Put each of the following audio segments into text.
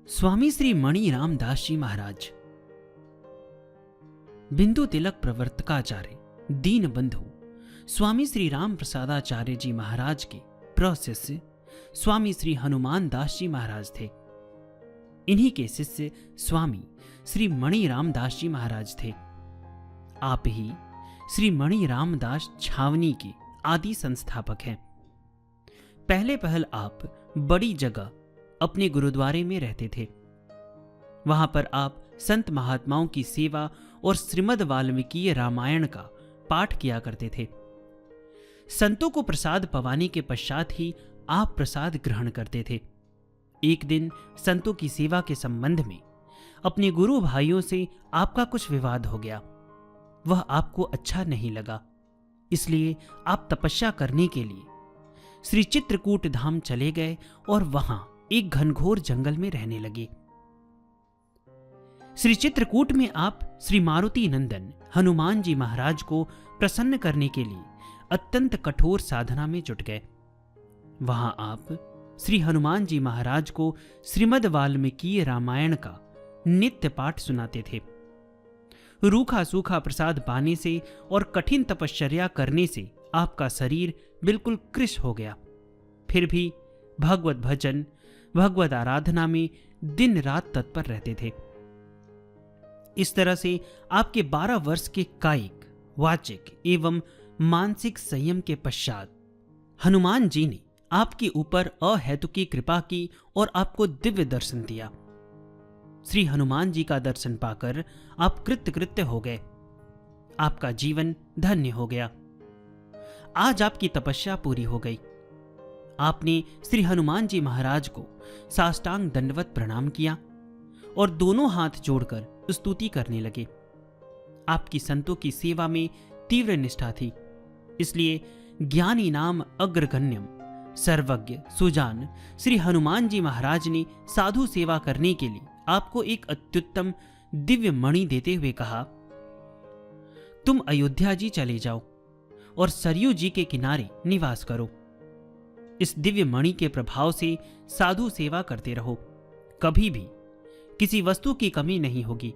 स्वामी श्री मणि रामदास जी महाराज, बिंदु तिलक प्रवर्तकाचार्य दीन बंधु स्वामी श्री राम प्रसादाचार्य जी महाराज के प्रशिष्य स्वामी श्री हनुमान दास जी महाराज थे। इन्हीं के शिष्य स्वामी श्री मणि रामदास जी महाराज थे। आप ही श्री मणि रामदास छावनी के आदि संस्थापक हैं। पहले पहल आप बड़ी जगह अपने गुरुद्वारे में रहते थे। वहां पर आप संत महात्माओं की सेवा और श्रीमद् वाल्मीकि रामायण का पाठ किया करते थे। संतों को प्रसाद पवाने के पश्चात ही आप प्रसाद ग्रहण करते थे। एक दिन संतों की सेवा के संबंध में अपने गुरु भाइयों से आपका कुछ विवाद हो गया। वह आपको अच्छा नहीं लगा, इसलिए आप तपस्या करने के लिए श्री चित्रकूट धाम चले गए और वहां एक घनघोर जंगल में रहने लगे। श्री चित्रकूट में आप श्री मारुति नंदन हनुमान जी महाराज को प्रसन्न करने के लिए अत्यंत कठोर साधना में जुट गए। वहां आप श्री हनुमान जी महाराज को श्रीमद् वाल्मीकि रामायण का नित्य पाठ सुनाते थे। रूखा सूखा प्रसाद पाने से और कठिन तपश्चर्या करने से आपका शरीर बिल्कुल कृश हो गया। फिर भी भगवत भजन भगवत आराधना में दिन रात तत्पर रहते थे। इस तरह से आपके 12 वर्ष के कायिक, वाचिक एवं मानसिक संयम के पश्चात हनुमान जी ने आपके ऊपर अहेतुकी कृपा की और आपको दिव्य दर्शन दिया। श्री हनुमान जी का दर्शन पाकर आप कृतकृत्य हो गए। आपका जीवन धन्य हो गया। आज आपकी तपस्या पूरी हो गई। आपने श्री हनुमान जी महाराज को साष्टांग दंडवत प्रणाम किया और दोनों हाथ जोड़कर स्तुति करने लगे। आपकी संतों की सेवा में तीव्र निष्ठा थी, इसलिए ज्ञानी नाम अग्रगण्यम सर्वज्ञ सुजान श्री हनुमान जी महाराज ने साधु सेवा करने के लिए आपको एक अत्युत्तम दिव्य मणि देते हुए कहा, तुम अयोध्या जी चले जाओ और सरयू जी के किनारे निवास करो। इस दिव्य मणि के प्रभाव से साधु सेवा करते रहो, कभी भी किसी वस्तु की कमी नहीं होगी।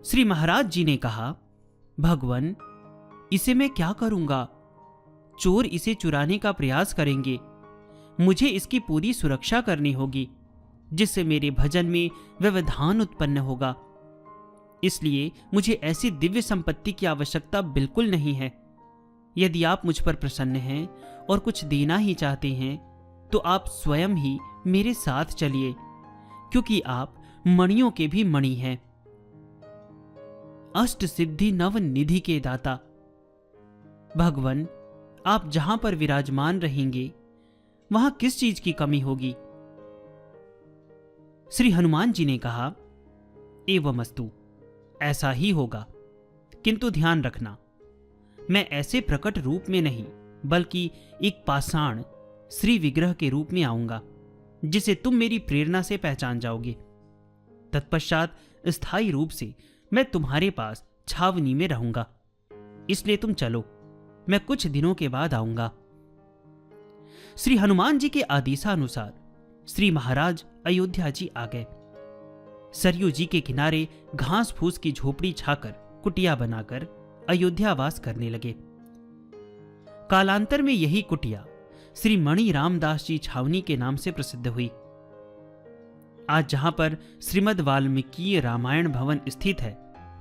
श्री महाराज जी ने कहा, भगवान, इसे मैं क्या करूंगा? चोर इसे चुराने का प्रयास करेंगे। मुझे इसकी पूरी सुरक्षा करनी होगी, जिससे मेरे भजन में व्यवधान उत्पन्न होगा। इसलिए मुझे ऐसी दिव्य संपत्ति की आवश्यकता बिल्कुल नहीं है। यदि आप मुझ पर प्रसन्न हैं और कुछ देना ही चाहते हैं, तो आप स्वयं ही मेरे साथ चलिए, क्योंकि आप मणियों के भी मणि हैं। अष्ट सिद्धि नव निधि के दाता भगवान, आप जहां पर विराजमान रहेंगे वहां किस चीज की कमी होगी? श्री हनुमान जी ने कहा, एवमस्तु, ऐसा ही होगा, किंतु ध्यान रखना, मैं ऐसे प्रकट रूप में नहीं बल्कि एक पाषाण श्री विग्रह के रूप में आऊंगा, जिसे तुम मेरी प्रेरणा से पहचान जाओगे। तत्पश्चात स्थायी रूप से मैं तुम्हारे पास छावनी में रहूंगा, इसलिए तुम चलो, मैं कुछ दिनों के बाद आऊंगा। श्री हनुमान जी के आदेशानुसार श्री महाराज अयोध्या जी आ गए। सरयू जी के किनारे घास फूस की झोपड़ी छाकर कुटिया बनाकर अयोध्यावास करने लगे। कालांतर में यही कुटिया श्री मणि रामदास जी छावनी के नाम से प्रसिद्ध हुई। आज जहां पर श्रीमद् वाल्मीकि रामायण भवन स्थित है,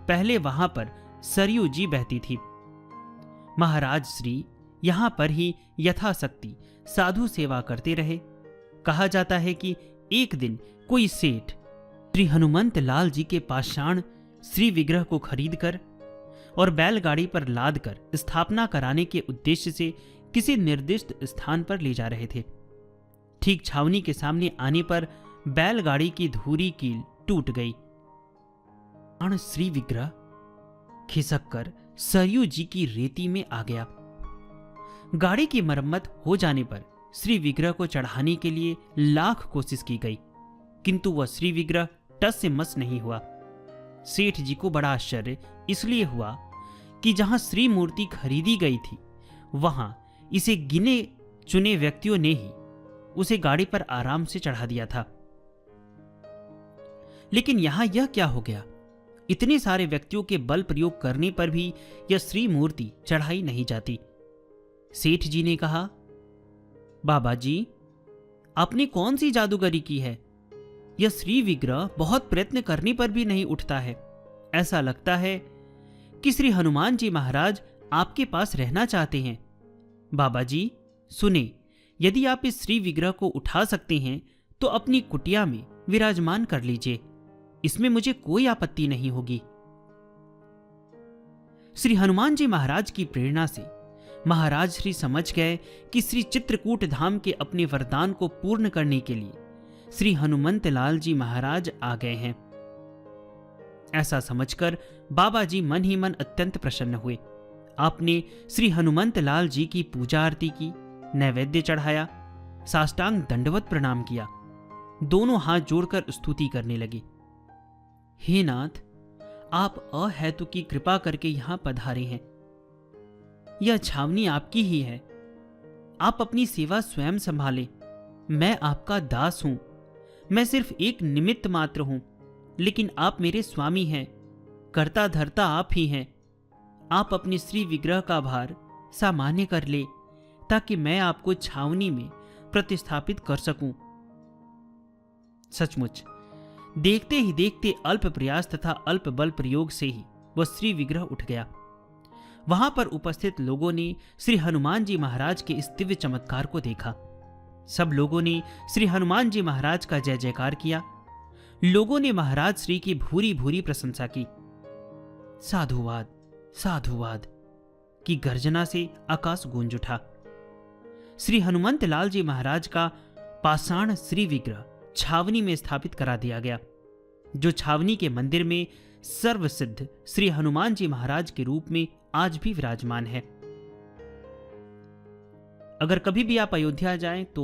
पहले वहां पर सरयू जी बहती थी। महाराज श्री यहां पर ही यथाशक्ति साधु सेवा करते रहे। कहा जाता है कि एक दिन कोई सेठ श्री हनुमंत लाल जी के पाषाण श्री विग्रह को खरीदकर और बैलगाड़ी पर लादकर स्थापना कराने के उद्देश्य से किसी निर्दिष्ट स्थान पर ले जा रहे थे। ठीक छावनी के सामने आने पर बैलगाड़ी की धुरी कील टूट गई। श्री विग्रह खिसक सरयू जी की रेती में आ गया। गाड़ी की मरम्मत हो जाने पर श्री विग्रह को चढ़ाने के लिए लाख कोशिश की गई, किंतु वह श्री विग्रह टस से मस नहीं हुआ। सेठ जी को बड़ा आश्चर्य इसलिए हुआ कि जहां श्री मूर्ति खरीदी गई थी, वहां इसे गिने चुने व्यक्तियों ने ही उसे गाड़ी पर आराम से चढ़ा दिया था। लेकिन यहां यह क्या हो गया? इतने सारे व्यक्तियों के बल प्रयोग करने पर भी यह श्री मूर्ति चढ़ाई नहीं जाती। सेठ जी ने कहा, बाबा जी, आपने कौन सी जादूगरी की है? यह श्री विग्रह बहुत प्रयत्न करने पर भी नहीं उठता है। ऐसा लगता है कि श्री हनुमान जी महाराज आपके पास रहना चाहते हैं। बाबा जी सुने, यदि आप इस श्री विग्रह को उठा सकते हैं तो अपनी कुटिया में विराजमान कर लीजिए, इसमें मुझे कोई आपत्ति नहीं होगी। श्री हनुमान जी महाराज की प्रेरणा से महाराज श्री समझ गए कि श्री चित्रकूट धाम के अपने वरदान को पूर्ण करने के लिए श्री हनुमंत लाल जी महाराज आ गए हैं। ऐसा समझकर बाबा जी मन ही मन अत्यंत प्रसन्न हुए। आपने श्री हनुमंत लाल जी की पूजा आरती की, नैवेद्य चढ़ाया, साष्टांग दंडवत प्रणाम किया, दोनों हाथ जोड़कर स्तुति करने लगे। हे नाथ, आप अहेतु की कृपा करके यहां पधारे हैं। यह छावनी आपकी ही है। आप अपनी सेवा स्वयं संभालें। मैं आपका दास हूं। मैं सिर्फ एक निमित्त मात्र हूं, लेकिन आप मेरे स्वामी हैं। कर्ता धर्ता आप ही हैं। आप अपने श्री विग्रह का भार सामान्य कर ले, ताकि मैं आपको छावनी में प्रतिस्थापित कर सकूं। सचमुच देखते ही देखते अल्प प्रयास तथा अल्प बल प्रयोग से ही वह श्री विग्रह उठ गया। वहां पर उपस्थित लोगों ने श्री हनुमान जी महाराज के इस दिव्य चमत्कार को देखा। सब लोगों ने श्री हनुमान जी महाराज का जय जयकार किया। लोगों ने महाराज श्री की भूरी भूरी प्रशंसा की। साधुवाद साधुवाद की गर्जना से आकाश गूंज उठा। श्री हनुमंत लाल जी महाराज का पाषाण श्री विग्रह छावनी में स्थापित करा दिया गया, जो छावनी के मंदिर में सर्वसिद्ध श्री हनुमान जी महाराज के रूप में आज भी विराजमान है। अगर कभी भी आप अयोध्या जाएं तो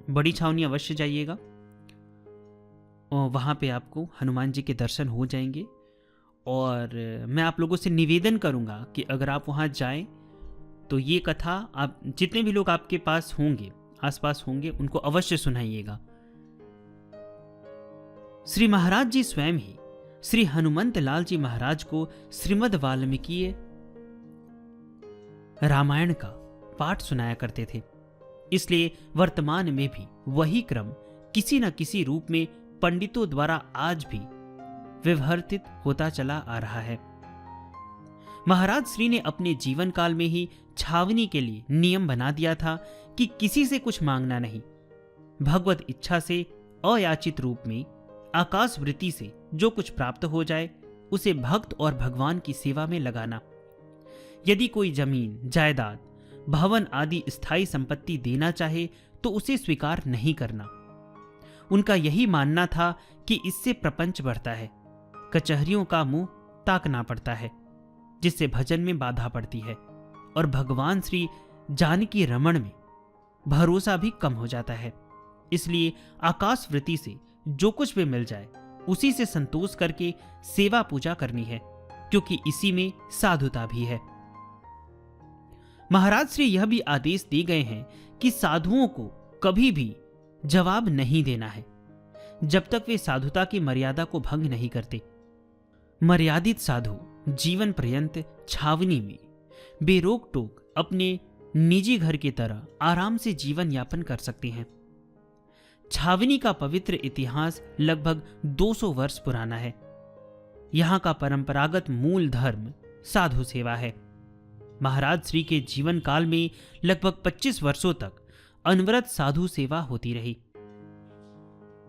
बड़ी छावनी अवश्य जाइएगा, और वहां पे आपको हनुमान जी के दर्शन हो जाएंगे। और मैं आप लोगों से निवेदन करूंगा कि अगर आप वहां जाएं तो ये कथा आप जितने भी लोग आपके पास होंगे, आसपास होंगे, उनको अवश्य सुनाइएगा। श्री महाराज जी स्वयं ही श्री हनुमंत लाल जी महाराज को श्रीमद् वाल्मीकि रामायण का पाठ सुनाया करते थे। इसलिए वर्तमान में भी वही क्रम किसी न किसी रूप में पंडितों द्वारा आज भी व्यवहर्तित होता चला आ रहा है। महाराज श्री ने अपने जीवन काल में ही छावनी के लिए नियम बना दिया था कि किसी से कुछ मांगना नहीं। भगवत इच्छा से अयाचित रूप में आकाश वृत्ति से जो कुछ प्राप्त हो जाए उसे भक्त और भगवान की सेवा में लगाना। यदि कोई जमीन, जायदाद, भवन आदि स्थायी संपत्ति देना चाहे तो उसे स्वीकार नहीं करना। उनका यही मानना था कि इससे प्रपंच बढ़ता है, कचहरियों का मुंह ताकना पड़ता है, जिससे भजन में बाधा पड़ती है, और भगवान श्री जानकी रमण में भरोसा भी कम हो जाता है। इसलिए आकाश वृत्ति से जो कुछ भी मिल जाए उसी से संतोष करके सेवा पूजा करनी है, क्योंकि इसी में साधुता भी है। महाराज श्री यह भी आदेश दे गए हैं कि साधुओं को कभी भी जवाब नहीं देना है, जब तक वे साधुता की मर्यादा को भंग नहीं करते। मर्यादित साधु जीवन पर्यंत छावनी में बेरोक टोक अपने निजी घर की तरह आराम से जीवन यापन कर सकते हैं। छावनी का पवित्र इतिहास लगभग 200 वर्ष पुराना है। यहां का परंपरागत मूल धर्म साधु सेवा है। महाराज श्री के जीवन काल में लगभग 25 वर्षों तक अनवरत साधु सेवा होती रही।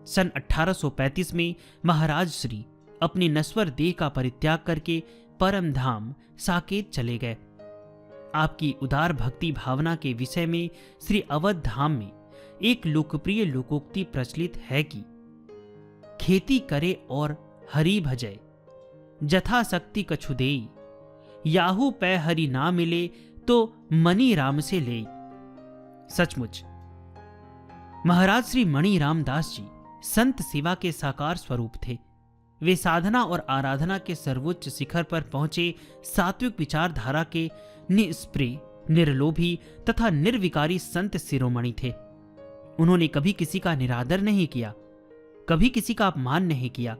सन 1835 में महाराज श्री अपने नश्वर देह का परित्याग करके परम धाम साकेत चले गए। आपकी उदार भक्ति भावना के विषय में श्री अवध धाम में एक लोकप्रिय लोकोक्ति प्रचलित है कि खेती करे और हरि भजय, जथा शक्ति कछु देई, याहू पै हरि ना मिले तो मणि राम से ले। सचमुच महाराज श्री मणि रामदास जी संत सेवा के साकार स्वरूप थे। वे साधना और आराधना के सर्वोच्च शिखर पर पहुंचे सात्विक विचारधारा के निस्पृह, निर्लोभी तथा निर्विकारी संत शिरोमणि थे। उन्होंने कभी किसी का निरादर नहीं किया, कभी किसी का अपमान नहीं किया।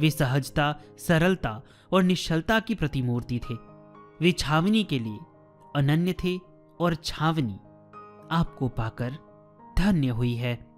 वे सहजता, सरलता और निश्चलता की प्रतिमूर्ति थे। वे छावनी के लिए अनन्य थे और छावनी आपको पाकर धन्य हुई है।